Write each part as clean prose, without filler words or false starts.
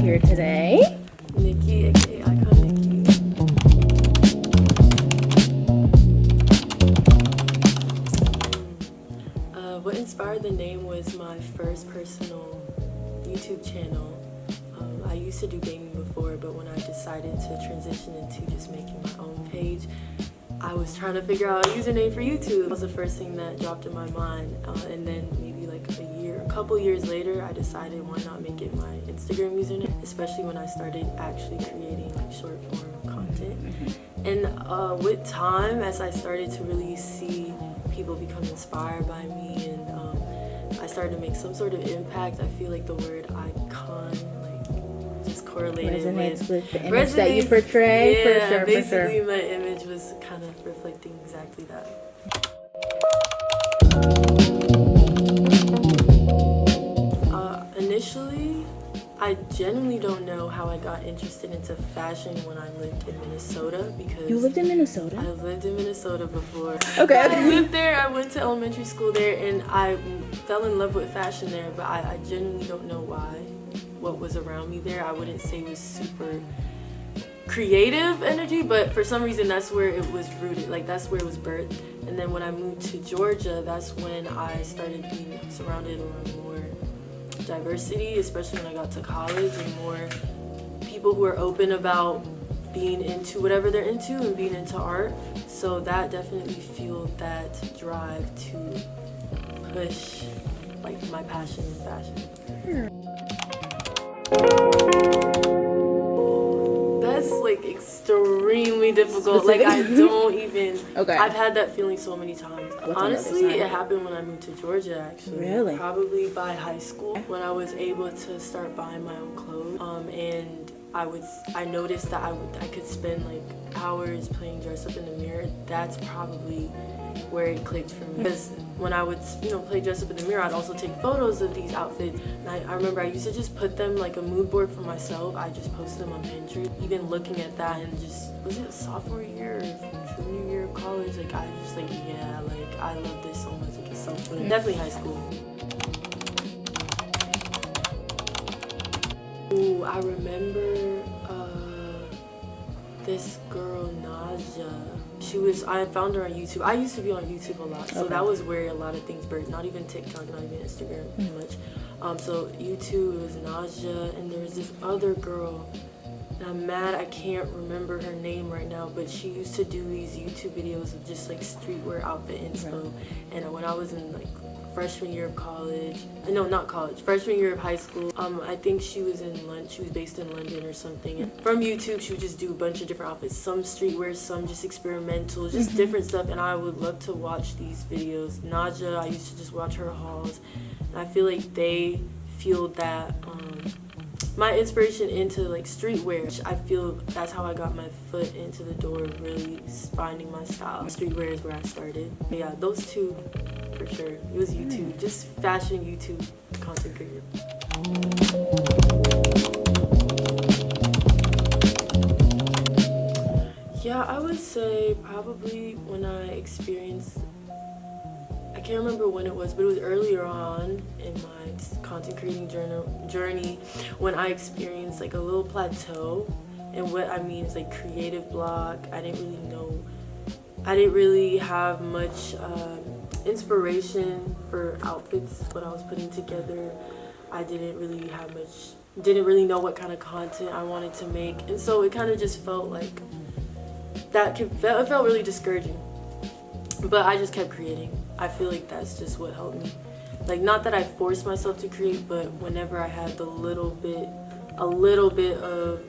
here today. Nikki, aka ICONIKKI. What inspired the name was my first personal YouTube channel. I used to do gaming before, but when I decided to transition into just making my own page, I was trying to figure out a username for YouTube. It was the first thing that dropped in my mind, and then maybe like a couple years later, I decided why not make it my Instagram username, especially when I started actually creating like short form content. And with time, as I started to really see people become inspired by me, and I started to make some sort of impact, I feel like the word icon just correlated Resonates with the image that you portray. Yeah, for basically sure. my image was kind of reflecting exactly that. Initially, I genuinely don't know how I got interested into fashion when I lived in Minnesota, because You lived in Minnesota? I lived in Minnesota before. Okay. I lived there, I went to elementary school there, and I fell in love with fashion there, but I genuinely don't know why. What was around me there, I wouldn't say was super creative energy, but for some reason that's where it was rooted, like that's where it was birthed. And then when I moved to Georgia, that's when I started being surrounded around more diversity, especially when I got to college, and more people who are open about being into whatever they're into and being into art. So that definitely fueled that drive to push like my passion in fashion. That's like extremely difficult. Like I don't even. Okay. I've had that feeling so many times. What's Honestly, on the other side? it happened when I moved to Georgia. Actually, Really? Probably by high school, when I was able to start buying my own clothes. And I noticed that I could spend like hours playing dress up in the mirror. That's probably where it clicked for me, because when I would play dress up in the mirror, I'd also take photos of these outfits, and I remember I used to just put them like a mood board for myself. I just posted them on Pinterest. Even looking at that, and just, was it sophomore year or junior year of college, like I just like, yeah, like I love this so much. Like it's so fun. Definitely high school. Ooh, I remember this girl Naja. I found her on YouTube. I used to be on YouTube a lot, so that was where a lot of things birthed. Not even TikTok, not even Instagram much. So YouTube, it was Naja, and there was this other girl, and I'm mad I can't remember her name right now, but she used to do these YouTube videos of just like streetwear outfit inspo. And when I was in like freshman year of college, no, not college, freshman year of high school, I think she was based in London or something. And from YouTube, she would just do a bunch of different outfits, some streetwear, some just experimental, just different stuff. And I would love to watch these videos. Naja, I used to just watch her hauls, and I feel like they fueled that my inspiration into like streetwear. I feel that's how I got my foot into the door of really finding my style. Streetwear is where I started. Yeah, those two for sure. It was YouTube, just fashion YouTube content creator. Yeah, I would say probably when I experienced, I can't remember when it was, but it was earlier on in my content creating journey when I experienced like a little plateau. And what I mean is like creative block. I didn't really have much inspiration for outfits, what I was putting together. I didn't really know what kind of content I wanted to make. And so it kind of just felt like it felt really discouraging. But I just kept creating. I feel like that's just what helped me. Like, not that I forced myself to create, but whenever I had a little bit of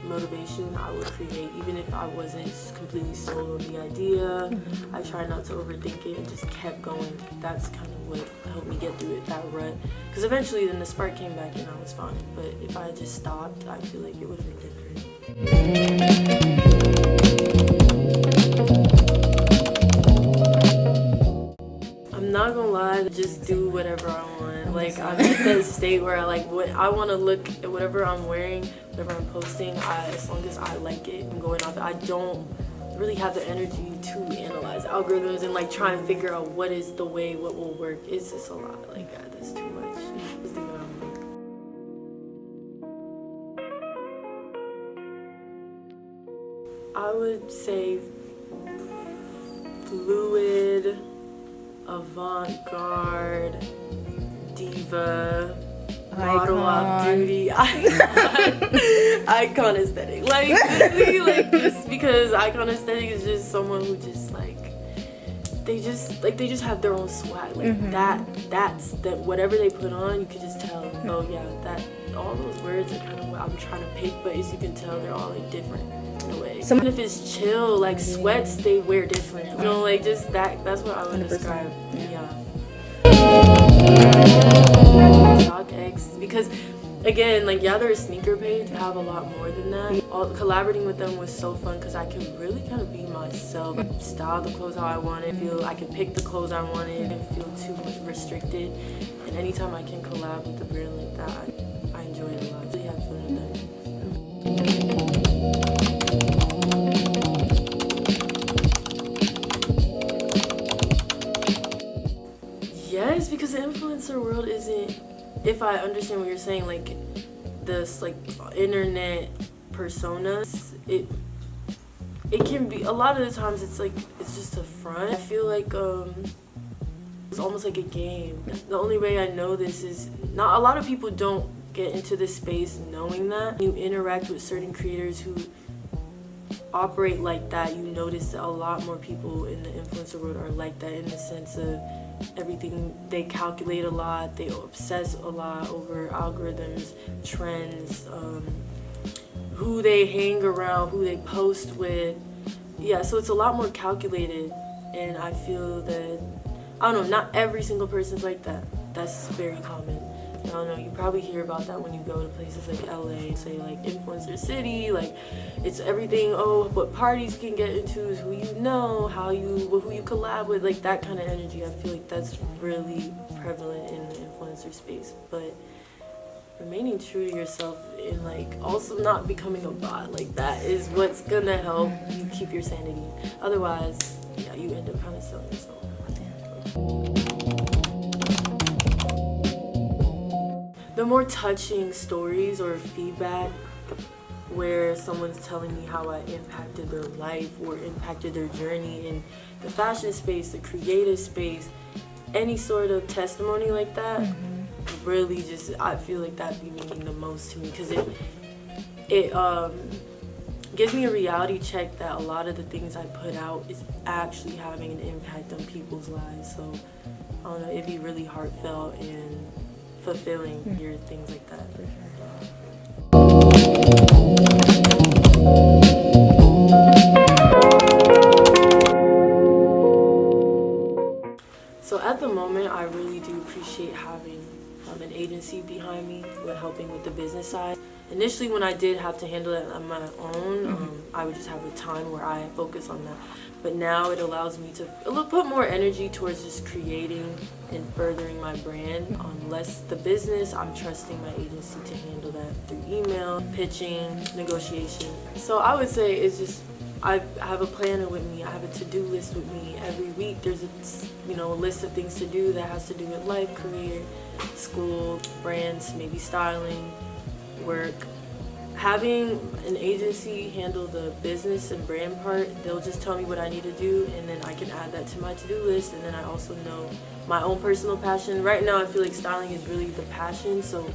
motivation, I would create, even if I wasn't completely sold on the idea. I tried not to overthink it and just kept going. That's kind of what helped me get through it, that rut. Because eventually then the spark came back and I was fine. But if I just stopped, I feel like it would have been different. I'm not gonna lie, just do whatever I want. Like, I'm at that state where I want to look at whatever I'm wearing, whatever I'm posting. As long as I like it, I'm going off it. I don't really have the energy to analyze algorithms and like try and figure out what will work. It's just a lot. Like, that's too much. Just do what I want. I would say fluid, avant-garde, diva, model off duty, icon aesthetic. Like literally, like just because icon aesthetic is just someone who just like they just have their own swag. Like that's whatever they put on, you could just tell. Oh yeah, that all those words are kind of what I'm trying to pick, but as you can tell, they're all like different in a way. Even if it's chill, like sweats, they wear different. You know, like just that's what I would 100%. describe. Yeah. X, because again, like yeah, they're a sneaker page, I have a lot more than that. Collaborating with them was so fun because I could really kind of be myself, style the clothes how I wanted, feel I could pick the clothes I wanted, and feel too much restricted. And anytime I can collab with a brand like that, I enjoy it a lot. I really have fun with them. Yes, because the influencer world isn't, if I understand what you're saying, like this like internet personas, it can be, a lot of the times it's like it's just a front. I feel like it's almost like a game. The only way I know this is, not a lot of people don't get into this space knowing that. You interact with certain creators who operate like that, you notice that a lot more people in the influencer world are like that, in the sense of everything, they calculate a lot, they obsess a lot over algorithms, trends, who they hang around, who they post with. Yeah, so it's a lot more calculated, and I feel that, I don't know, not every single person's like that. That's very common. I don't know, you probably hear about that when you go to places like LA, say like influencer city, like it's everything, oh, what parties you can get into is who you know, who you collab with, like that kind of energy. I feel like that's really prevalent in the influencer space. But remaining true to yourself and like also not becoming a bot, like that is what's gonna help you keep your sanity. Otherwise, yeah, you end up kind of selling yourself. The more touching stories or feedback where someone's telling me how I impacted their life or impacted their journey in the fashion space, the creative space, any sort of testimony like that, really just, I feel like that'd be meaning the most to me, because it gives me a reality check that a lot of the things I put out is actually having an impact on people's lives. So I don't know, it'd be really heartfelt and fulfilling to hear things like that. For sure. So at the moment, I really do appreciate having an agency behind me with helping with the business side. Initially, when I did have to handle it on my own, I would just have a time where I focus on that. But now it allows me to put more energy towards just creating and furthering my brand. Less the business, I'm trusting my agency to handle that through email, pitching, negotiation. So I would say it's just, I have a planner with me, I have a to-do list with me. Every week there's a list of things to do that has to do with life, career, school, brands, maybe styling, work. Having an agency handle the business and brand part, they'll just tell me what I need to do, and then I can add that to my to-do list. And then I also know my own personal passion. Right now I feel like styling is really the passion, so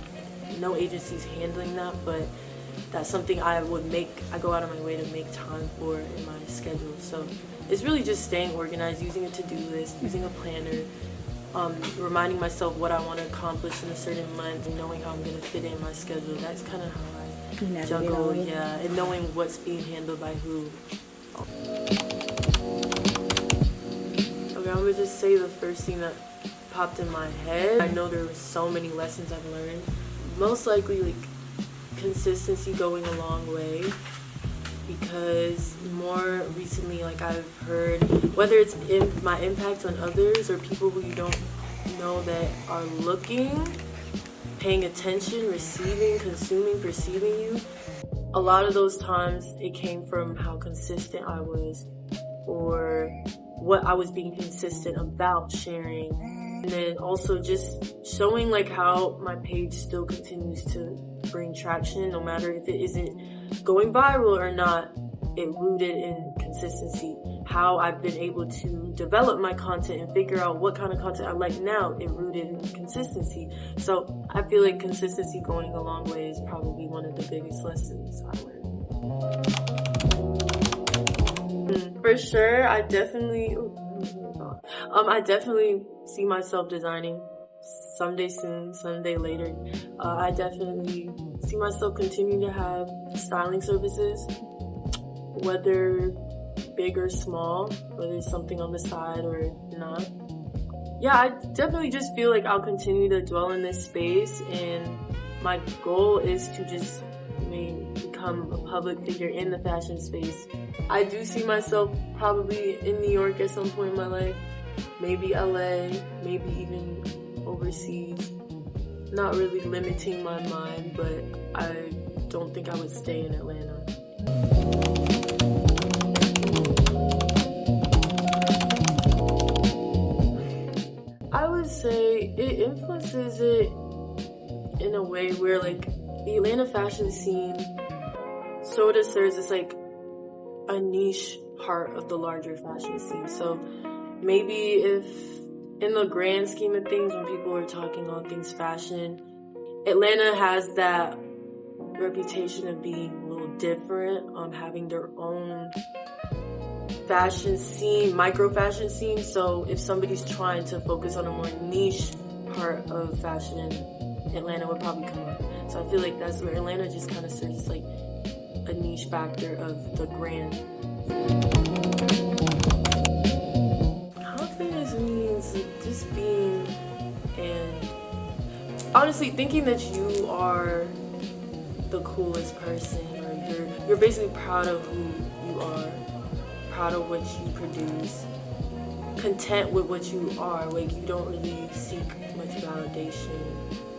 no agency's handling that, but that's something I go out of my way to make time for in my schedule. So it's really just staying organized, using a to-do list, using a planner, reminding myself what I want to accomplish in a certain month, and knowing how I'm going to fit in my schedule. That's kind of how I juggle, yeah, and knowing what's being handled by who. Okay, I'm going to just say the first thing that popped in my head. I know there were so many lessons I've learned. Most likely, like, consistency going a long way, because more recently, like, I've heard, whether it's my impact on others or people who you don't know that are looking, paying attention, receiving, consuming, perceiving you, a lot of those times it came from how consistent I was, or what I was being consistent about sharing. And then also just showing like how my page still continues to bring traction, no matter if it isn't going viral or not. it rooted in consistency. How I've been able to develop my content and figure out what kind of content I like now, it rooted in consistency. So I feel like consistency going a long way is probably one of the biggest lessons I learned. For sure, I definitely see myself designing someday soon, someday later. I definitely see myself continuing to have styling services, whether big or small, whether it's something on the side or not. Yeah, I definitely just feel like I'll continue to dwell in this space, and my goal is to just become a public figure in the fashion space. I do see myself probably in New York at some point in my life, maybe LA, maybe even overseas. Not really limiting my mind, but I don't think I would stay in Atlanta. I would say it influences it in a way where like the Atlanta fashion scene sort of serves as like a niche part of the larger fashion scene. So maybe if in the grand scheme of things, when people are talking all things fashion, Atlanta has that reputation of being a little different, having their own fashion scene, micro fashion scene. So if somebody's trying to focus on a more niche part of fashion, Atlanta would probably come up. So I feel like that's where Atlanta just kind of serves as like a niche factor of the grand. Confidence means just being, and honestly thinking that you are the coolest person, or you're basically proud of who you are, proud of what you produce, content with what you are. Like you don't really seek much validation.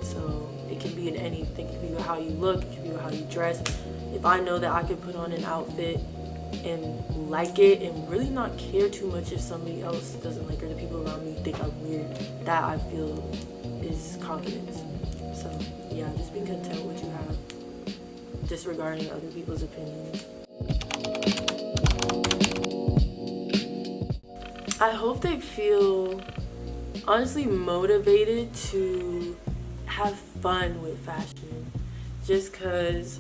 So it can be in anything. It can be how you look, it can be how you dress. If I know that I could put on an outfit and like it and really not care too much if somebody else doesn't like it or the people around me think I'm weird, that I feel is confidence. So yeah, just being content with what you have, disregarding other people's opinions. I hope they feel honestly motivated to have fun with fashion, just cause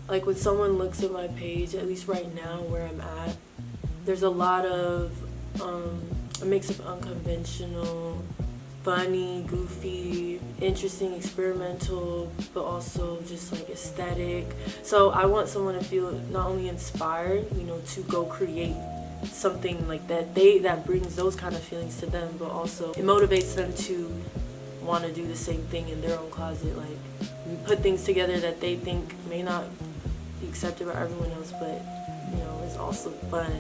like when someone looks at my page, at least right now where I'm at, there's a lot of a mix of unconventional, funny, goofy, interesting, experimental, but also just like aesthetic. So I want someone to feel not only inspired, to go create something like that brings those kind of feelings to them, but also it motivates them to want to do the same thing in their own closet. Like we put things together that they think may not be accepted by everyone else, but it's also fun,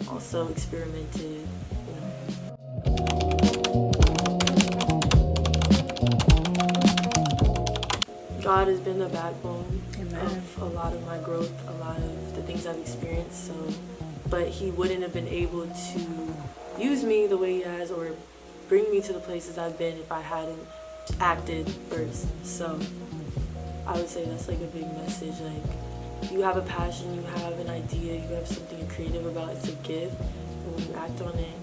also experimented. God has been the backbone of a lot of my growth, a lot of the things I've experienced. But he wouldn't have been able to use me the way he has or bring me to the places I've been if I hadn't acted first. So I would say that's like a big message. Like you have a passion, you have an idea, you have something you're creative about, it's a gift. And when you act on it,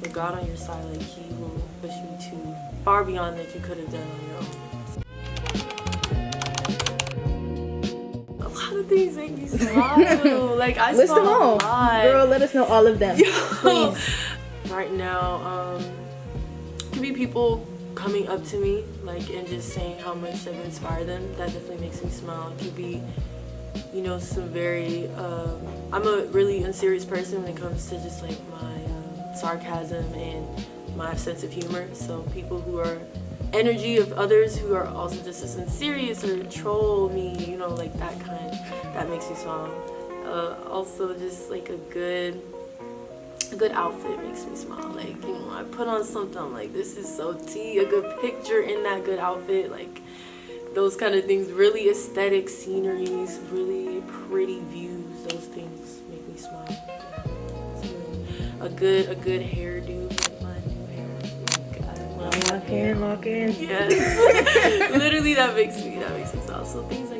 with God on your side, like he will push you to far beyond that you could have done on your own. Things make me smile. Like I list them smile all. a lot. Girl, let us know all of them. Please. Right now, could be people coming up to me and just saying how much I've inspired them. That definitely makes me smile. It could be, some very. I'm a really unserious person when it comes to just like my sarcasm and my sense of humor. So people who are energy of others who are also just as unserious or troll me, like that makes me smile. Also just like a good outfit makes me smile. Like, I put on something, I'm like, this is so tea, a good picture in that good outfit, like those kind of things, really aesthetic sceneries, really pretty views, those things make me smile. So, a good hairdo. Lock in. Yes. Literally, that makes me smile. So things like